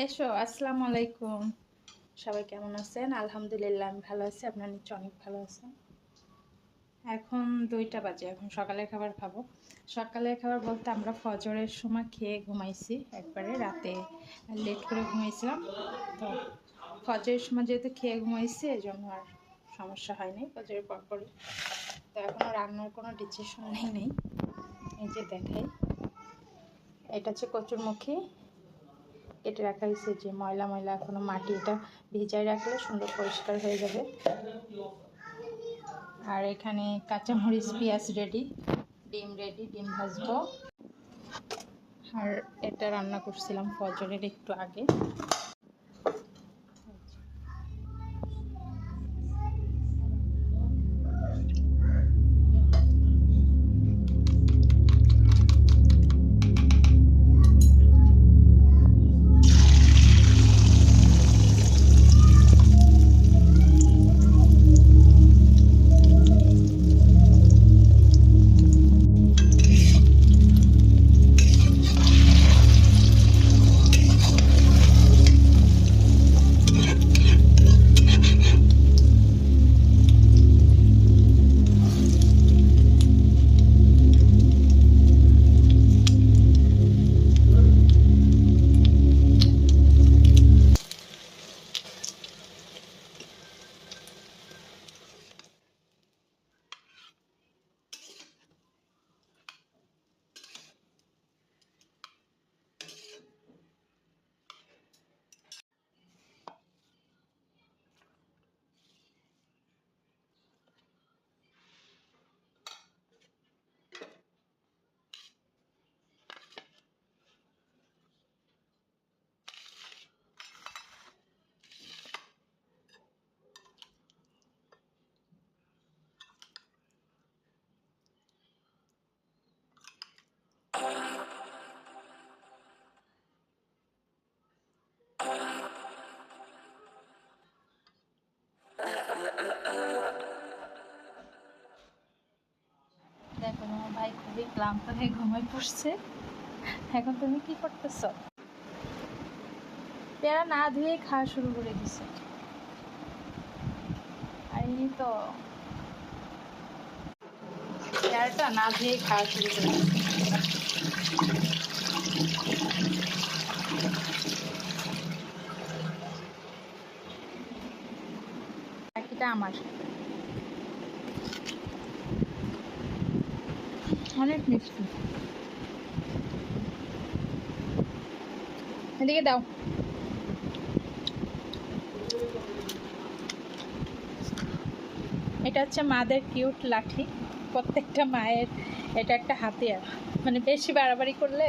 এসো, আসসালামু আলাইকুম। সবাই কেমন আছেন? আলহামদুলিল্লাহ আমি ভালো আছি। আপনার নিশ্চয় অনেক ভালো আছেন। এখন 2টা বাজে, এখন সকালের খাবার খাবো। সকালের খাবার বলতে আমরা ফজরের সময় খেয়ে ঘুমাইছি, একবারে রাতে লেট করে ঘুমাইছিলাম। তো ফজরের সময় যেহেতু খেয়ে ঘুমাইছি এই জন্য আর সমস্যা হয়নি ফজরের পরপরই। তো এখনও রান্নার কোনো ডিসিশন নেই। এই যে দেখাই, এটা হচ্ছে কচুরমুখী, কেটে রাখা হয়েছে। যে ময়লা ময়লা এখনো মাটি, এটা ভিজায় রাখলে সুন্দর পরিষ্কার হয়ে যাবে। আর এখানে কাঁচামরিচ পেঁয়াজ রেডি, ডিম রেডি, ডিম ভাজবো। আর এটা রান্না করছিলাম ফজরের একটু আগে। দেখো আমার ভাই খুবই ক্লান্ত হয়ে ঘুমায় পড়ছে। এখন তুমি কি করতেছ? পেয়ারা না ধুয়ে খাওয়া শুরু করে দিছে। আর ইনি তো পেয়ারাটা না ধুয়ে খাওয়া শুরু করে দিছে। বাকিটা আমার। অনেক মিষ্টি। এদিকে দাও। এটা হচ্ছে মাদের কিউট লাঠি। প্রত্যেকটা মায়ের এটা একটা হাতিয়ার, মানে বেশি বাড়াবাড়ি করলে